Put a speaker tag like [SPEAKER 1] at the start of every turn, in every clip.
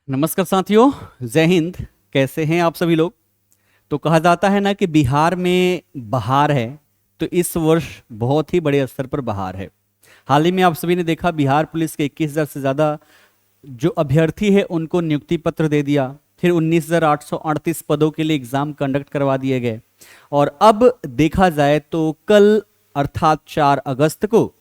[SPEAKER 1] नमस्कार साथियों, जय हिंद। कैसे हैं आप सभी लोग। तो कहा जाता है ना कि बिहार में बहार है, तो इस वर्ष बहुत ही बड़े स्तर पर बहार है। हाल ही में आप सभी ने देखा, बिहार पुलिस के 21,000 से ज़्यादा जो अभ्यर्थी है उनको नियुक्ति पत्र दे दिया। फिर 19,838 पदों के लिए एग्जाम कंडक्ट करवा दिए गए। और अब देखा जाए तो कल अर्थात 4 अगस्त को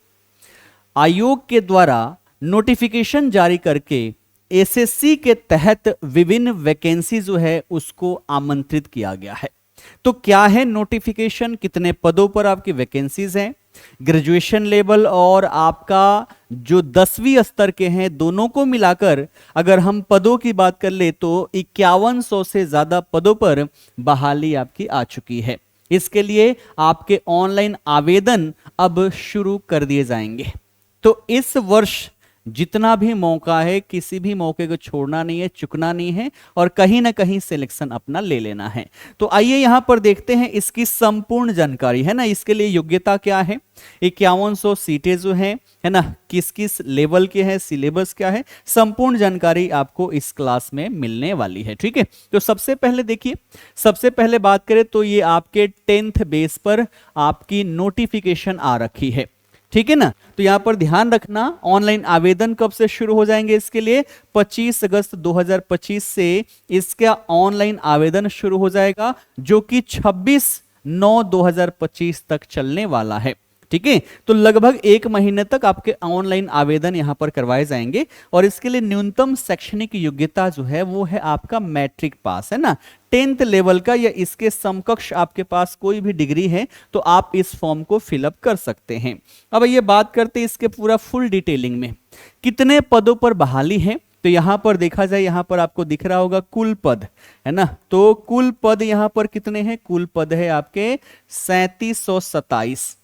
[SPEAKER 1] आयोग के द्वारा नोटिफिकेशन जारी करके एसएससी के तहत विभिन्न वैकेंसी जो है उसको आमंत्रित किया गया है। तो क्या है नोटिफिकेशन, कितने पदों पर आपकी वैकेंसीज हैं, ग्रेजुएशन लेवल और आपका जो 10वीं स्तर के हैं, दोनों को मिलाकर अगर हम पदों की बात कर ले तो 5100 से ज्यादा पदों पर बहाली आपकी आ चुकी है। इसके लिए आपके ऑनलाइन आवेदन अब शुरू कर दिए जाएंगे। तो इस वर्ष जितना भी मौका है, किसी भी मौके को छोड़ना नहीं है, चुकना नहीं है और कहीं ना कहीं सिलेक्शन अपना ले लेना है। तो आइए यहां पर देखते हैं इसकी संपूर्ण जानकारी, है ना। इसके लिए योग्यता क्या है, 5100 सीटें जो हैं, है ना, किस किस लेवल के हैं, सिलेबस क्या है, संपूर्ण जानकारी आपको इस क्लास में मिलने वाली है। ठीक है, तो सबसे पहले देखिए, सबसे पहले बात करें तो ये आपके 10th बेस पर आपकी नोटिफिकेशन आ रखी है। ठीक है ना। तो यहां पर ध्यान रखना, ऑनलाइन आवेदन कब से शुरू हो जाएंगे इसके लिए, 25 अगस्त 2025 से इसका ऑनलाइन आवेदन शुरू हो जाएगा, जो कि 26/9/2025 तक चलने वाला है। ठीक है, तो लगभग 1 महीने तक आपके ऑनलाइन आवेदन यहां पर करवाए जाएंगे। और इसके लिए न्यूनतम शैक्षणिक योग्यता जो है वो है आपका मैट्रिक पास, है ना, 10th लेवल का या इसके समकक्ष आपके पास कोई भी डिग्री है तो आप इस फॉर्म को फिलअप कर सकते हैं। अब ये बात करते हैं इसके पूरा फुल डिटेलिंग में, कितने पदों पर बहाली है। तो यहां पर देखा जाए, यहां पर आपको दिख रहा होगा कुल पद, है ना। तो कुल पद यहां पर कितने हैं, कुल पद है आपके 3727।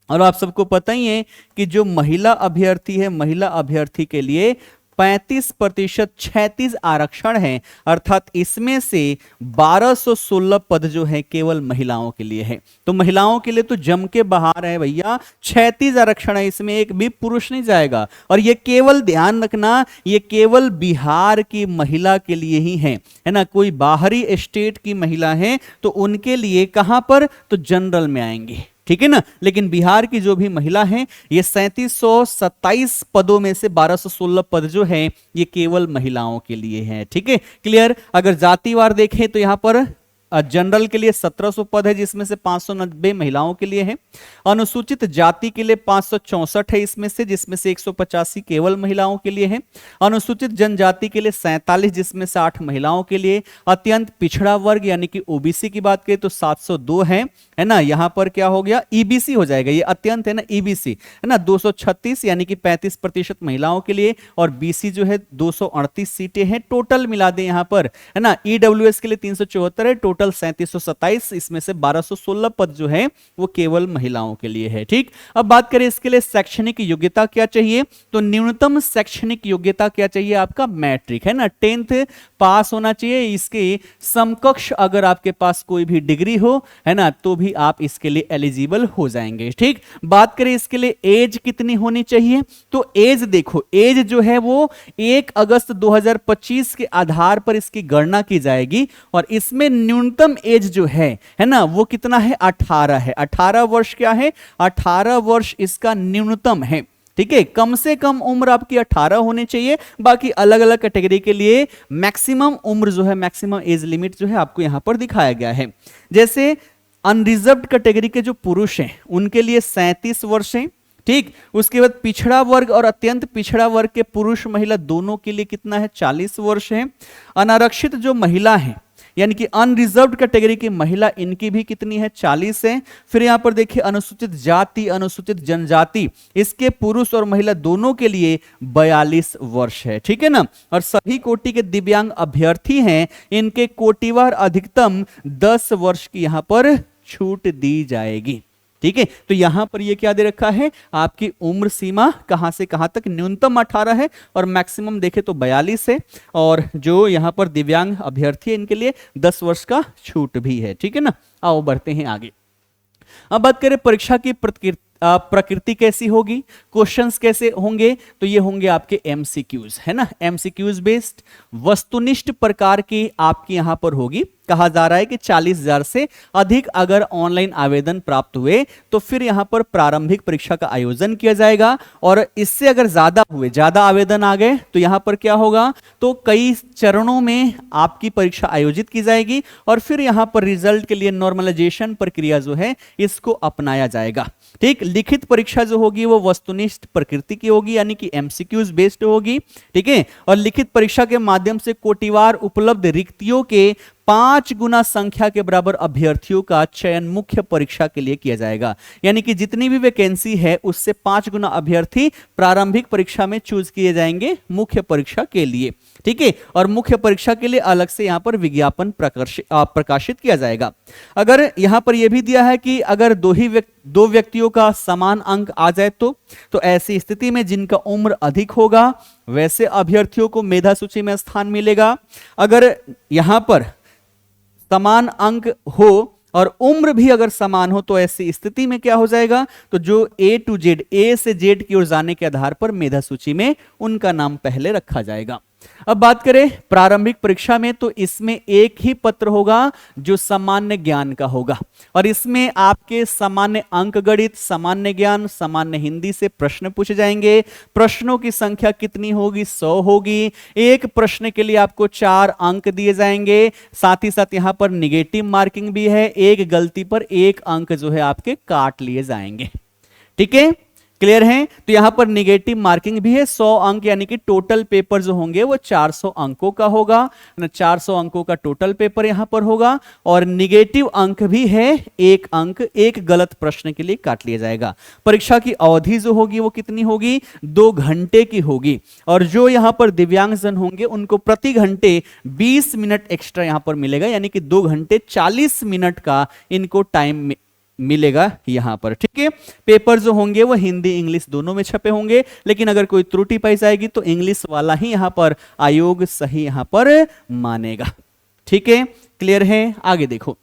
[SPEAKER 1] और आप सबको पता ही है कि जो महिला अभ्यर्थी है, महिला अभ्यर्थी के लिए 35% 36 आरक्षण है, अर्थात इसमें से 1216 पद जो है केवल महिलाओं के लिए है। तो महिलाओं के लिए तो जम के बहार है भैया, 36 आरक्षण है, इसमें एक भी पुरुष नहीं जाएगा। और ये केवल ध्यान रखना, ये केवल बिहार की महिला के लिए ही है ना। कोई बाहरी स्टेट की महिला है तो उनके लिए कहां पर, तो जनरल में आएंगे। ठीक है ना। लेकिन बिहार की जो भी महिला हैं, ये 3727 पदों में से 1216 पद जो हैं ये केवल महिलाओं के लिए हैं। ठीक है, क्लियर। अगर जातिवार देखें तो यहां पर जनरल के लिए 1700 पद है, जिसमें से 590 महिलाओं के लिए है। अनुसूचित जाति के लिए 564 है इसमें से, जिसमें से 185 केवल महिलाओं के लिए है। अनुसूचित जनजाति के लिए 47, जिसमें से 8 महिलाओं के लिए। अत्यंत पिछड़ा वर्ग यानी कि ओबीसी की बात करें तो 702 है ना। यहां पर क्या हो गया, ईबीसी हो जाएगा, ये अत्यंत है ना, ईबीसी है ना, 236 यानी कि 35% महिलाओं के लिए। और बीसी जो है 238 सीटें हैं टोटल मिला दें यहां पर, है ना। ईडब्ल्यूएस के लिए 374 है, टोटल 3727, इसमें से 1216 पद जो है वो केवल महिलाओं के लिए है। ठीक, अब बात करें इसके लिए शैक्षणिक योग्यता क्या चाहिए, तो न्यूनतम शैक्षणिक योग्यता क्या चाहिए आपका, मैट्रिक, है ना, 10th पास होना चाहिए। इसके समकक्ष अगर आपके पास कोई भी डिग्री हो, है ना, तो भी आप इसके लिए एलिजिबल हो जाएंगे। ठीक, बात करें इसके लिए एज कितनी होनी चाहिए, तो एज देखो, एज जो है वो 1 अगस्त 2025 के आधार पर इसकी गणना की जाएगी। और इसमें न्यूनतम एज जो है ना, वो कितना है, 18 है। 18 वर्ष क्या है, 18 वर्ष इसका न्यूनतम है। ठीक है, कम से कम उम्र आपकी 18 होनी चाहिए। बाकी अलग अलग कैटेगरी के लिए मैक्सिमम उम्र जो है, मैक्सिमम एज लिमिट जो है आपको यहां पर दिखाया गया है। जैसे अनरिजर्व्ड कैटेगरी के जो पुरुष हैं उनके लिए 37 वर्ष है। ठीक, उसके बाद पिछड़ा वर्ग और अत्यंत पिछड़ा वर्ग के पुरुष महिला दोनों के लिए कितना है, 40 वर्ष है। अनारक्षित जो महिला है यानी कि अनरिजर्व्ड कैटेगरी की महिला, इनकी भी कितनी है, 40 है। फिर यहां पर देखिए अनुसूचित जाति, अनुसूचित जनजाति, इसके पुरुष और महिला दोनों के लिए 42 वर्ष है। ठीक है ना। और सभी कोटि के दिव्यांग अभ्यर्थी हैं, इनके कोटिवार अधिकतम 10 वर्ष की यहां पर छूट दी जाएगी। ठीक है, तो यहां पर ये क्या दे रखा है, आपकी उम्र सीमा कहां से कहां तक, न्यूनतम 18 है और मैक्सिमम देखे तो 42 है। और जो यहां पर दिव्यांग अभ्यर्थी है इनके लिए 10 वर्ष का छूट भी है। ठीक है ना। आओ बढ़ते हैं आगे। अब बात करें परीक्षा की प्रकृति कैसी होगी, क्वेश्चंस कैसे होंगे, तो ये होंगे आपके एमसीक्यूज, है ना, एमसीक्यूज बेस्ड वस्तुनिष्ठ प्रकार की आपकी यहां पर होगी। कहा जा रहा है कि 40,000 से अधिक अगर ऑनलाइन आवेदन प्राप्त हुए तो फिर यहां पर प्रारंभिक परीक्षा का आयोजन किया जाएगा, और इससे अगर ज्यादा हुए, ज्यादा आवेदन आ गए तो यहां पर क्या होगा, तो कई चरणों में आपकी परीक्षा आयोजित की जाएगी और फिर यहां पर रिजल्ट के लिए नॉर्मलाइजेशन प्रक्रिया जो है इसको अपनाया जाएगा। ठीक, लिखित परीक्षा जो होगी वो वस्तुनिष्ठ प्रकृति की होगी, यानी कि एमसीक्यूज बेस्ड होगी। ठीक है, और लिखित परीक्षा के माध्यम से कोटिवार उपलब्ध रिक्तियों के 5 गुना संख्या के बराबर अभ्यर्थियों का चयन मुख्य परीक्षा के लिए किया जाएगा, यानी कि जितनी भी वैकेंसी है उससे 5 गुना अभ्यर्थी प्रारंभिक परीक्षा में चूज किए जाएंगे मुख्य परीक्षा के लिए। ठीक है, और मुख्य परीक्षा के लिए अलग से यहां पर विज्ञापन प्रकाशित किया जाएगा। अगर यहां पर यह भी दिया है कि अगर दो व्यक्तियों का समान अंक आ जाए तो ऐसी स्थिति में जिनका उम्र अधिक होगा वैसे अभ्यर्थियों को मेधा सूची में स्थान मिलेगा। अगर यहां पर समान अंक हो और उम्र भी अगर समान हो तो ऐसी स्थिति में क्या हो जाएगा, तो जो ए टू जेड, ए से जेड की ओर जाने के आधार पर मेधा सूची में उनका नाम पहले रखा जाएगा। अब बात करें प्रारंभिक परीक्षा में, तो इसमें एक ही पत्र होगा जो सामान्य ज्ञान का होगा, और इसमें आपके सामान्य अंक गणित, सामान्य ज्ञान, सामान्य हिंदी से प्रश्न पूछे जाएंगे। प्रश्नों की संख्या कितनी होगी, 100 होगी। एक प्रश्न के लिए आपको 4 अंक दिए जाएंगे, साथ ही साथ यहां पर निगेटिव मार्किंग भी है, एक गलती पर 1 अंक जो है आपके काट लिए जाएंगे। ठीक है, क्लियर है, तो यहां पर निगेटिव मार्किंग भी है, 100 अंक, यानी कि टोटल पेपर जो होंगे वो 400 अंकों का होगा ना, 400 अंकों का टोटल पेपर यहां पर होगा, और निगेटिव अंक भी है, 1 अंक एक गलत प्रश्न के लिए काट लिया जाएगा। परीक्षा की अवधि जो होगी वो कितनी होगी, 2 घंटे की होगी, और जो यहां पर दिव्यांगजन होंगे उनको प्रति घंटे 20 मिनट एक्स्ट्रा यहां पर मिलेगा, यानी कि 2 घंटे 40 मिनट का इनको टाइम मिलेगा यहां पर। ठीक है, पेपर जो होंगे वो हिंदी इंग्लिश दोनों में छपे होंगे, लेकिन अगर कोई त्रुटि पाई जाएगी तो इंग्लिश वाला ही यहां पर आयोग सही यहां पर मानेगा। ठीक है, क्लियर है, आगे देखो।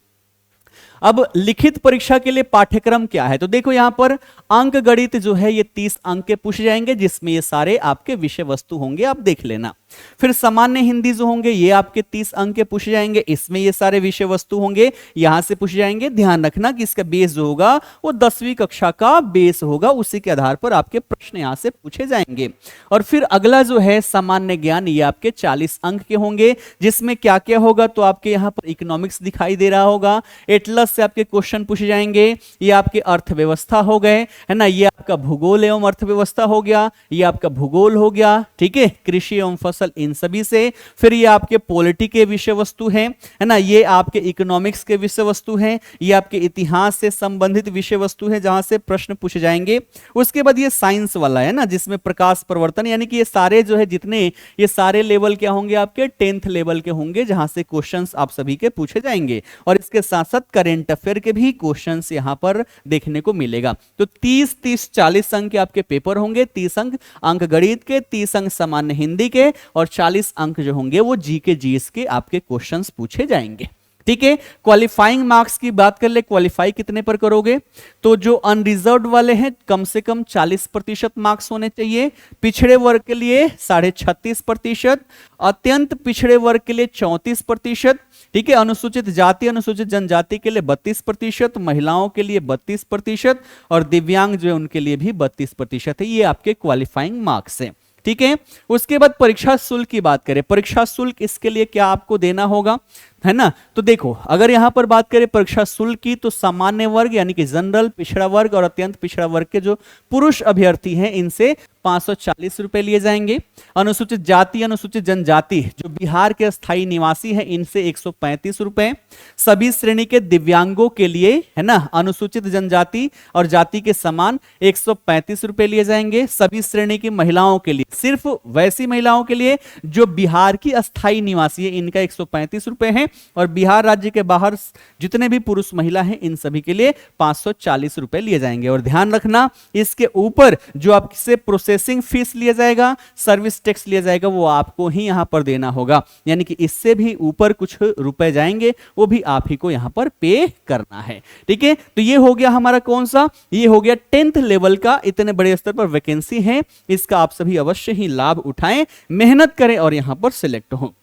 [SPEAKER 1] अब लिखित परीक्षा के लिए पाठ्यक्रम क्या है, तो देखो यहां पर अंक गणित जो है ये 30 अंक के पूछे जाएंगे, जिसमें ये सारे आपके विषय वस्तु होंगे, आप देख लेना। फिर सामान्य हिंदी जो होंगे ये आपके 30 अंक के पूछे जाएंगे, इसमें ये सारे विषय वस्तु होंगे, यहां से पूछे जाएंगे। ध्यान रखना कि इसका बेस जो होगा वो 10वीं कक्षा का बेस होगा, उसी के आधार पर आपके प्रश्न यहां से पूछे जाएंगे। और फिर अगला जो है सामान्य ज्ञान, ये आपके 40 अंक के होंगे, जिसमें क्या क्या होगा, तो आपके यहां पर इकोनॉमिक्स दिखाई दे रहा होगा, एटलस से आपके क्वेश्चन पूछे जाएंगे, ये आपके अर्थव्यवस्था हो गए, है ना, ये आपका भूगोल एवं अर्थव्यवस्था हो गया, ये आपका भूगोल हो गया। ठीक है, कृषि एवं फसल, इन सभी से। फिर ये आपके पॉलिटी के विषय वस्तु हैं, है ना, ये आपके इकोनॉमिक्स के विषय वस्तु हैं, ये आपके इतिहास से संबंधित विषय वस्तु हैं जहां से प्रश्न पूछे जाएंगे। उसके बाद ये साइंस वाला है ना, जिसमें प्रकाश प्रवर्तन, यानी कि ये सारे जो है जितने, ये सारे लेवल क्या होंगे, आपके 10th लेवल के होंगे, जहां से क्वेश्चंस आप सभी के पूछे जाएंगे। और इसके साथ साथ करेंट अफेयर के भी क्वेश्चंस यहां पर देखने को मिलेगा। तो 30 40 अंक के आपके पेपर होंगे, 30 अंक गणित के, 30 अंक सामान्य हिंदी के, और 40 अंक जो होंगे वो जीके जीएस के आपके क्वेश्चंस पूछे जाएंगे। ठीक है, क्वालिफाइंग मार्क्स की बात कर ले, क्वालिफाई कितने पर करोगे, तो जो अनरिजर्व्ड वाले हैं कम से कम 40% मार्क्स होने चाहिए, पिछड़े वर्ग के लिए 36.5%, अत्यंत पिछड़े वर्ग के लिए 34%, ठीक है, अनुसूचित जाति अनुसूचित जनजाति के लिए 32%, महिलाओं के लिए 32%, और दिव्यांग जो है उनके लिए भी 32% है। ये आपके क्वालिफाइंग मार्क्स है। ठीक है, उसके बाद परीक्षा शुल्क की बात करें, परीक्षा शुल्क इसके लिए क्या आपको देना होगा, है ना, तो देखो अगर यहां पर बात करें परीक्षा शुल्क की, तो सामान्य वर्ग यानी कि जनरल, पिछड़ा वर्ग और अत्यंत पिछड़ा वर्ग के जो पुरुष अभ्यर्थी हैं इनसे 540 रुपए लिए जाएंगे। अनुसूचित जाति अनुसूचित जनजाति जो बिहार के स्थायी निवासी हैं इनसे 135 रुपए। सभी श्रेणी के दिव्यांगों के लिए, है ना, अनुसूचित जनजाति और जाति के समान 135 रुपए लिए जाएंगे। सभी श्रेणी की महिलाओं के लिए, सिर्फ वैसी महिलाओं के लिए जो बिहार की अस्थायी निवासी है, इनका 135 रुपए है। हैं, और बिहार राज्य के बाहर जितने भी पुरुष महिला हैं इन सभी के लिए 540 रुपए लिए जाएंगे। और ध्यान रखना, इसके ऊपर जो आपसे प्रोसेसिंग फीस लिया जाएगा, सर्विस टैक्स लिया जाएगा, वो आपको ही यहां पर देना होगा, यानी कि इससे भी ऊपर कुछ रुपए जाएंगे, वो भी आप ही को यहां पर पे करना है। ठीक है, तो ये हो गया हमारा कौन सा, ये हो गया 10th लेवल का, इतने बड़े स्तर पर वैकेंसी है, इसका आप सभी अवश्य ही लाभ उठाएं, मेहनत करें और यहां पर सिलेक्ट हो।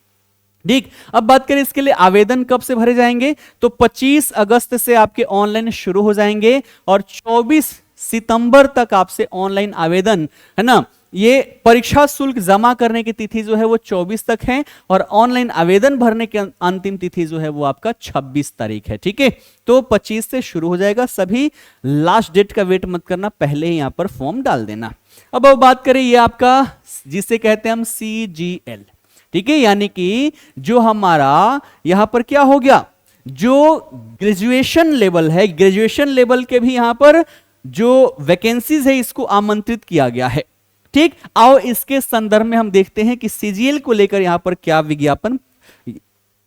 [SPEAKER 1] ठीक, अब बात करें इसके लिए आवेदन कब से भरे जाएंगे, तो 25 अगस्त से आपके ऑनलाइन शुरू हो जाएंगे और 24 सितंबर तक आपसे ऑनलाइन आवेदन, है ना, ये परीक्षा शुल्क जमा करने की तिथि जो है वो 24 तक है, और ऑनलाइन आवेदन भरने की अंतिम तिथि जो है वो आपका 26 तारीख है। ठीक है, तो 25 से शुरू हो जाएगा, सभी लास्ट डेट का वेट मत करना, पहले ही यहां पर फॉर्म डाल देना। अब बात करें ये आपका जिसे कहते हैं हम CGL, ठीक है, यानी कि जो हमारा यहां पर क्या हो गया, जो ग्रेजुएशन लेवल है, ग्रेजुएशन लेवल के भी यहां पर जो वैकेंसीज है इसको आमंत्रित किया गया है। ठीक, आओ इसके संदर्भ में हम देखते हैं कि CGL को लेकर यहां पर क्या विज्ञापन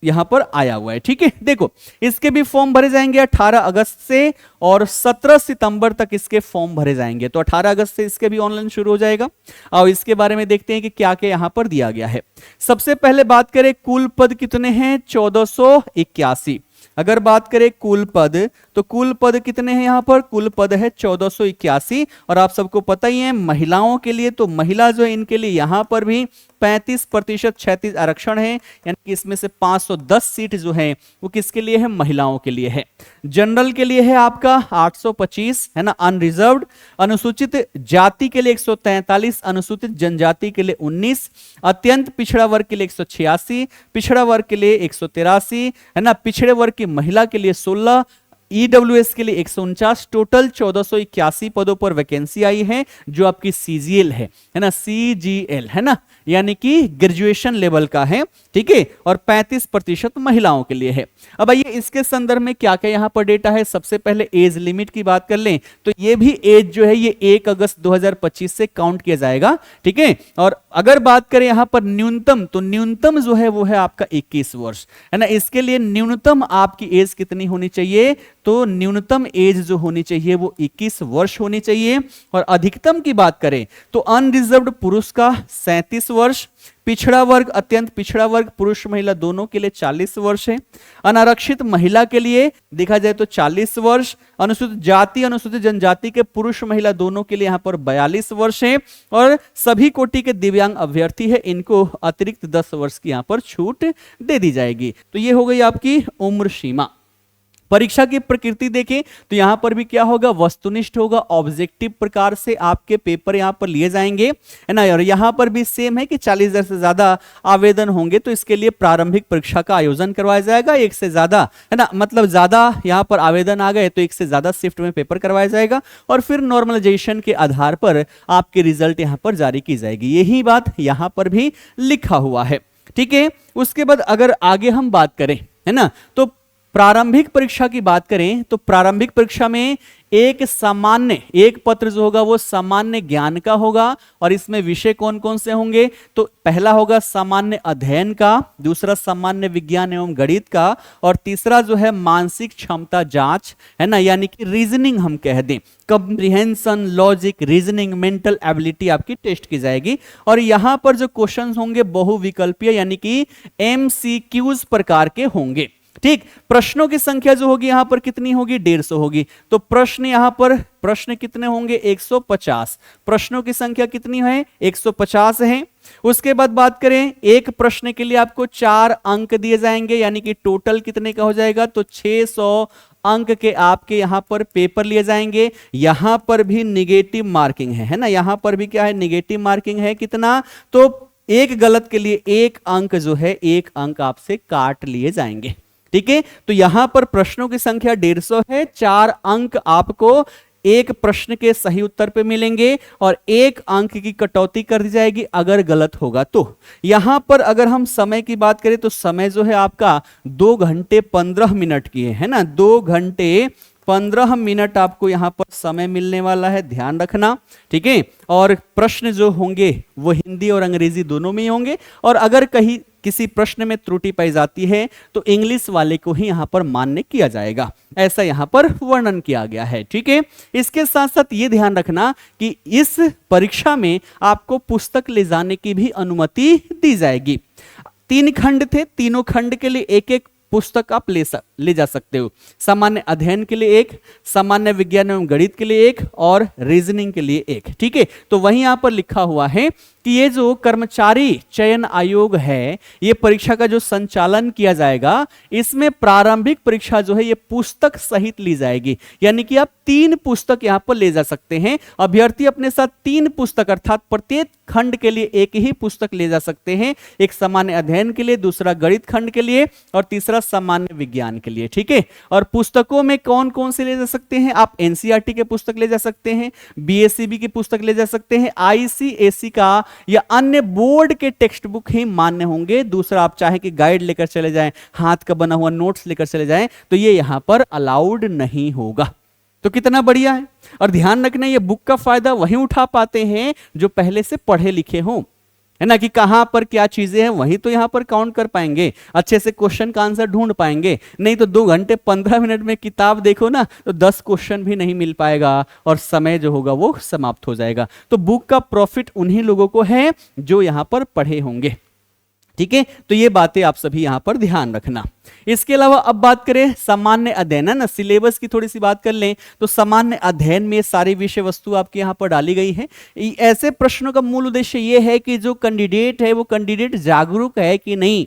[SPEAKER 1] यहां पर आया हुआ है। ठीक है, देखो इसके भी फॉर्म भरे जाएंगे 18 अगस्त से और 17 सितंबर तक इसके फॉर्म भरे जाएंगे, तो 18 अगस्त से इसके भी ऑनलाइन शुरू हो जाएगा। और इसके बारे में देखते हैं कि क्या क्या यहां पर दिया गया है। सबसे पहले बात करें कुल पद कितने हैं, 1481। अगर बात करें कुल पद, तो कुल पद कितने हैं यहां पर, कुल पद है 1481, और आप सबको पता ही है महिलाओं के लिए, तो महिला जो है इनके लिए यहां पर भी 35% 36 आरक्षण है, यानी कि इसमें से 510 सीट जो है वो किसके लिए है, महिलाओं के लिए है। जनरल के लिए है आपका 825, है ना, अनरिजर्व्ड, अनुसूचित जाति के लिए 143, अनुसूचित जनजाति के लिए 19, अत्यंत पिछड़ा वर्ग के लिए 186, पिछड़ा वर्ग के लिए 183, है ना, पिछड़े वर्ग की महिला के लिए 16, ईडब्ल्यूएस के लिए 149, टोटल 1481 पदों पर वैकेंसी आई है, जो आपकी CGL है ना, CGL है ना, यानी कि ग्रेजुएशन लेवल का है। ठीक है, और 35% महिलाओं के लिए है। अब आइए इसके संदर्भ में क्या क्या यहां पर डेटा है। सबसे पहले एज लिमिट की बात कर लें, तो ये भी एज जो है ये 1 अगस्त 2025 से काउंट किया जाएगा। ठीक है, और अगर बात करें यहां पर न्यूनतम, तो न्यूनतम जो है वो है आपका 21 वर्ष, है ना। इसके लिए न्यूनतम आपकी एज कितनी होनी चाहिए, तो न्यूनतम एज जो होनी चाहिए वो 21 वर्ष होनी चाहिए। और अधिकतम की बात करें तो अनरिजर्व्ड पुरुष का 37 वर्ष, पिछड़ा वर्ग अत्यंत पिछड़ा वर्ग पुरुष महिला दोनों के लिए 40 वर्ष है, अनारक्षित महिला के लिए देखा जाए तो 40 वर्ष, अनुसूचित जाति अनुसूचित जनजाति के पुरुष महिला दोनों के लिए यहां पर 42 वर्ष है, और सभी कोटि के दिव्यांग अभ्यर्थी है इनको अतिरिक्त 10 वर्ष की यहां पर छूट दे दी जाएगी। तो ये हो गई आपकी उम्र सीमा। परीक्षा की प्रकृति देखें तो यहां पर भी क्या होगा, वस्तुनिष्ठ होगा, ऑब्जेक्टिव प्रकार से आपके पेपर यहां पर लिए जाएंगे, है ना। और यहां पर भी सेम है कि 40,000 से ज्यादा आवेदन होंगे तो इसके लिए प्रारंभिक परीक्षा का आयोजन करवाया जाएगा, एक से ज्यादा, है ना, मतलब ज्यादा यहां पर आवेदन आ गए तो एक से ज्यादा शिफ्ट में पेपर करवाया जाएगा, और फिर नॉर्मलाइजेशन के आधार पर आपके रिजल्ट यहां पर जारी की जाएगी। यही बात यहां पर भी लिखा हुआ है। ठीक है, उसके बाद अगर आगे हम बात करें, है ना, तो प्रारंभिक परीक्षा की बात करें तो प्रारंभिक परीक्षा में एक पत्र जो होगा वो सामान्य ज्ञान का होगा, और इसमें विषय कौन कौन से होंगे, तो पहला होगा सामान्य अध्ययन का, दूसरा सामान्य विज्ञान एवं गणित का, और तीसरा जो है मानसिक क्षमता जांच, है ना, यानी कि रीजनिंग हम कह दें, comprehension, logic, reasoning, mental ability आपकी टेस्ट की जाएगी। और यहां पर जो क्वेश्चंस होंगे बहुविकल्पीय यानी कि MCQs प्रकार के होंगे। ठीक, प्रश्नों की संख्या जो होगी यहां पर कितनी होगी, 150 होगी, तो प्रश्न यहां पर प्रश्न कितने होंगे, 150, प्रश्नों की संख्या कितनी है, 150 है। उसके बाद बात करें एक प्रश्न के लिए आपको 4 अंक दिए जाएंगे, यानी कि टोटल कितने का हो जाएगा, तो 600 अंक के आपके यहां पर पेपर लिए जाएंगे। यहां पर भी निगेटिव मार्किंग है ना, यहां पर भी क्या है, निगेटिव मार्किंग है, कितना, तो एक गलत के लिए 1 अंक जो है 1 अंक आपसे काट लिए जाएंगे। ठीक है, तो यहां पर प्रश्नों की संख्या 150 है, 4 अंक आपको एक प्रश्न के सही उत्तर पे मिलेंगे, और 1 अंक की कटौती कर दी जाएगी अगर गलत होगा तो। यहां पर अगर हम समय की बात करें तो समय जो है आपका 2 घंटे 15 मिनट की है ना, 2 घंटे 15 मिनट आपको यहाँ पर समय मिलने वाला है, ध्यान रखना, ठीक है। और प्रश्न जो होंगे वो हिंदी और अंग्रेजी दोनों में ही होंगे, और अगर कहीं किसी प्रश्न में त्रुटि पाई जाती है तो इंग्लिश वाले को ही यहाँ पर मान्य किया जाएगा, ऐसा यहाँ पर वर्णन किया गया है, ठीक है। इसके साथ साथ ये ध्यान रखना कि इस परीक्षा में आपको पुस्तक ले जाने की भी अनुमति दी जाएगी। 3 खंड थे, तीनों खंड के लिए एक एक पुस्तक आप ले जा सकते हो। सामान्य अध्ययन के लिए एक, सामान्य विज्ञान एवं गणित के लिए एक, और रीजनिंग के लिए एक, ठीक है। तो वहीं यहां पर लिखा हुआ है कि ये जो कर्मचारी चयन आयोग है, ये परीक्षा का जो संचालन किया जाएगा, इसमें प्रारंभिक परीक्षा जो है ये पुस्तक सहित ली जाएगी, यानी कि आप 3 पुस्तक यहां पर ले जा सकते हैं। अभ्यर्थी अपने साथ 3 पुस्तक अर्थात प्रत्येक खंड के लिए एक ही पुस्तक ले जा सकते हैं, एक सामान्य अध्ययन के लिए, दूसरा गणित खंड के लिए, और तीसरा सामान्य विज्ञान के लिए, ठीक है। और पुस्तकों में कौन कौन से ले जा सकते हैं? आप एनसीईआरटी के पुस्तक ले जा सकते हैं, बीएसईबी की पुस्तक ले जा सकते हैं, आईसीएसई का या अन्य बोर्ड के टेक्स्ट बुक ही मान्य होंगे। दूसरा, आप चाहे कि गाइड लेकर चले जाएं, हाथ का बना हुआ नोट्स लेकर चले जाएं, तो ये यहां पर अलाउड नहीं होगा। तो कितना बढ़िया है। और ध्यान रखना, ये बुक का फायदा वही उठा पाते हैं जो पहले से पढ़े लिखे हों, है ना, कि कहां पर क्या चीजें हैं वही तो यहां पर काउंट कर पाएंगे, अच्छे से क्वेश्चन का आंसर ढूंढ पाएंगे। नहीं तो 2 घंटे 15 मिनट में किताब देखो ना, तो 10 क्वेश्चन भी नहीं मिल पाएगा और समय जो होगा वो समाप्त हो जाएगा। तो बुक का प्रॉफिट उन्हीं लोगों को है जो यहां पर पढ़े होंगे, ठीक है। तो ये बातें आप सभी यहां पर ध्यान रखना। इसके अलावा अब बात करें सामान्य अध्ययन, है ना, सिलेबस की थोड़ी सी बात कर लें तो सामान्य अध्ययन में सारी विषय वस्तु आपके यहां पर डाली गई है। ऐसे प्रश्नों का मूल उद्देश्य ये है कि जो कैंडिडेट है वो कैंडिडेट जागरूक है कि नहीं,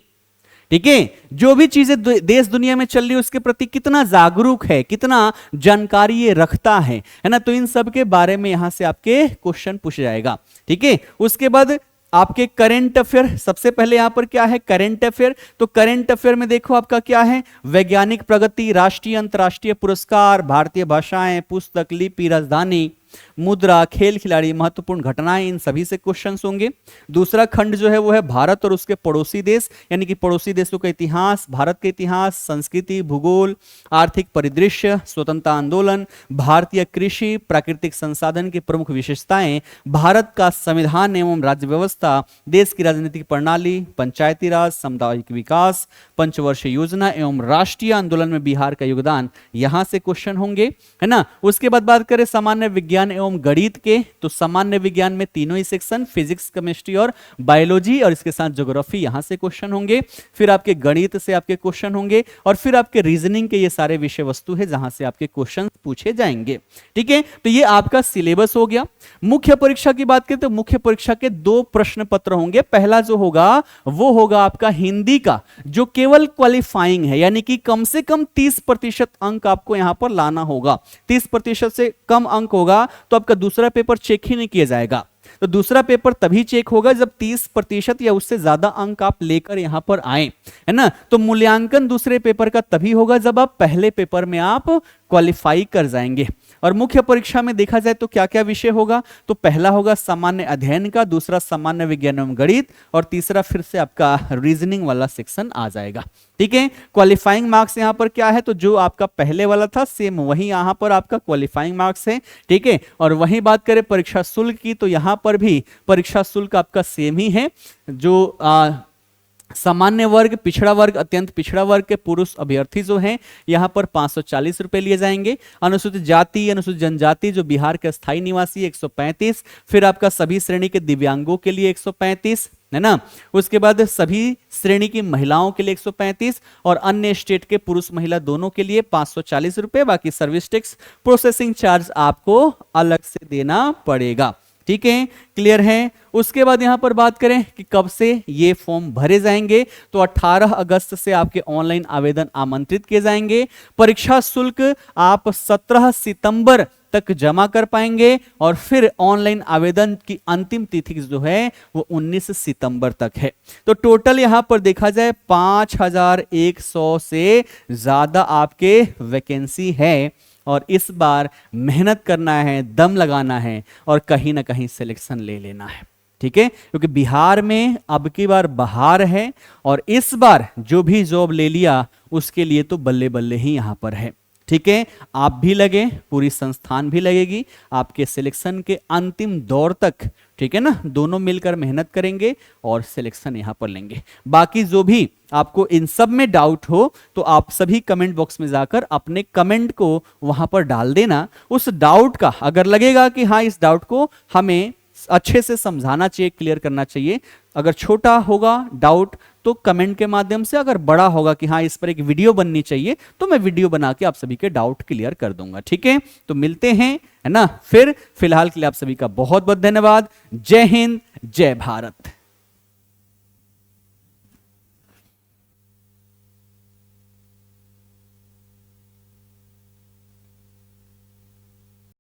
[SPEAKER 1] ठीक है, जो भी चीजें देश दुनिया में चल रही है उसके प्रति कितना जागरूक है, कितना जानकारी ये रखता है ना। तो इन सब के बारे में यहां से आपके क्वेश्चन पूछा जाएगा, ठीक है। उसके बाद आपके करंट अफेयर, सबसे पहले यहां पर क्या है, करंट अफेयर। तो करंट अफेयर में देखो आपका क्या है, वैज्ञानिक प्रगति, राष्ट्रीय अंतर्राष्ट्रीय पुरस्कार, भारतीय भाषाएं, पुस्तक, लिपि, राजधानी, मुद्रा, खेल खिलाड़ी, महत्वपूर्ण घटनाएं, इन सभी से क्वेश्चंस होंगे। दूसरा खंड जो है वो है भारत और उसके पड़ोसी देश, यानी कि पड़ोसी देशों का इतिहास, भारत के इतिहास, संस्कृति, भूगोल, आर्थिक परिदृश्य, स्वतंत्रता आंदोलन, भारतीय कृषि, प्राकृतिक संसाधन की प्रमुख विशेषताएं, भारत का संविधान एवं राज्य व्यवस्था, देश की राजनीतिक प्रणाली, पंचायती राज, सामुदायिक विकास, पंचवर्षीय योजना एवं राष्ट्रीय आंदोलन में बिहार का योगदान, यहां से क्वेश्चन होंगे, है ना। उसके बाद बात करें सामान्य विज्ञान एवं गणित के, तो सामान्य विज्ञान में तीनों ही सेक्शन, फिजिक्स, केमिस्ट्री और बायोलॉजी, और इसके साथ ज्योग्राफी, यहां से क्वेश्चन होंगे। फिर आपके गणित से आपके क्वेश्चन होंगे, और फिर आपके रीजनिंग के ये सारे विषय वस्तु है जहां से आपके क्वेश्चन पूछे जाएंगे, ठीक है। तो ये आपका सिलेबस हो गया। मुख्य परीक्षा की बात करें तो मुख्य परीक्षा के 2 प्रश्न पत्र होंगे। पहला जो होगा वो होगा आपका हिंदी का, जो केवल क्वालिफाइंग है, यानी कि कम से कम 30% अंक आपको यहां पर लाना होगा। 30% से कम अंक होगा तो आपका दूसरा पेपर चेक ही नहीं किया जाएगा। तो दूसरा पेपर तभी चेक होगा जब 30% या उससे ज्यादा अंक आप लेकर यहां पर आए, है ना। तो मूल्यांकन दूसरे पेपर का तभी होगा जब आप पहले पेपर में आप क्वालिफाई कर जाएंगे। और मुख्य परीक्षा में देखा जाए तो क्या क्या विषय होगा, तो पहला होगा सामान्य अध्ययन का, दूसरा सामान्य विज्ञान एवं गणित, और तीसरा फिर से आपका रीजनिंग वाला सेक्शन आ जाएगा, ठीक है। क्वालिफाइंग मार्क्स यहां पर क्या है, तो जो आपका पहले वाला था सेम वही यहां पर आपका क्वालिफाइंग मार्क्स है, ठीक है। और वही बात करें परीक्षा शुल्क की, तो यहां पर भी परीक्षा शुल्क आपका सेम ही है। जो सामान्य वर्ग, पिछड़ा वर्ग, अत्यंत पिछड़ा वर्ग के पुरुष अभ्यर्थी जो हैं यहां पर 540 रुपए लिए जाएंगे। अनुसूचित जाति, अनुसूचित जनजाति जो बिहार के स्थायी निवासी 135, फिर आपका सभी श्रेणी के दिव्यांगों के लिए 135, है ना। उसके बाद सभी श्रेणी की महिलाओं के लिए 135, और अन्य स्टेट के पुरुष महिला दोनों के लिए 540 रुपए। बाकी सर्विस टैक्स, प्रोसेसिंग चार्ज आपको अलग से देना पड़ेगा, ठीक है, क्लियर है। उसके बाद यहां पर बात करें कि कब से ये फॉर्म भरे जाएंगे, तो 18 अगस्त से आपके ऑनलाइन आवेदन आमंत्रित किए जाएंगे। परीक्षा शुल्क आप 17 सितंबर तक जमा कर पाएंगे, और फिर ऑनलाइन आवेदन की अंतिम तिथि जो है वो 19 सितंबर तक है। तो टोटल यहां पर देखा जाए 5100 से ज्यादा आपके वैकेंसी है, और इस बार मेहनत करना है, दम लगाना है, और कहीं ना कहीं सिलेक्शन ले लेना है, ठीक है। क्योंकि बिहार में अब की बार बहार है, और इस बार जो भी जॉब ले लिया उसके लिए तो बल्ले बल्ले ही यहां पर है, ठीक है, आप भी लगे, पूरी संस्थान भी लगेगी आपके सिलेक्शन के अंतिम दौर तक, ठीक है ना। दोनों मिलकर मेहनत करेंगे और सिलेक्शन यहां पर लेंगे। बाकी जो भी आपको इन सब में डाउट हो तो आप सभी कमेंट बॉक्स में जाकर अपने कमेंट को वहां पर डाल देना। उस डाउट का अगर लगेगा कि हाँ इस डाउट को हमें अच्छे से समझाना चाहिए, क्लियर करना चाहिए, अगर छोटा होगा डाउट तो कमेंट के माध्यम से, अगर बड़ा होगा कि हाँ इस पर एक वीडियो बननी चाहिए तो मैं वीडियो बना के आप सभी के डाउट क्लियर कर दूंगा। ठीक है, तो मिलते हैं, है ना। फिर फिलहाल के लिए आप सभी का बहुत बहुत धन्यवाद। जय हिंद, जय भारत।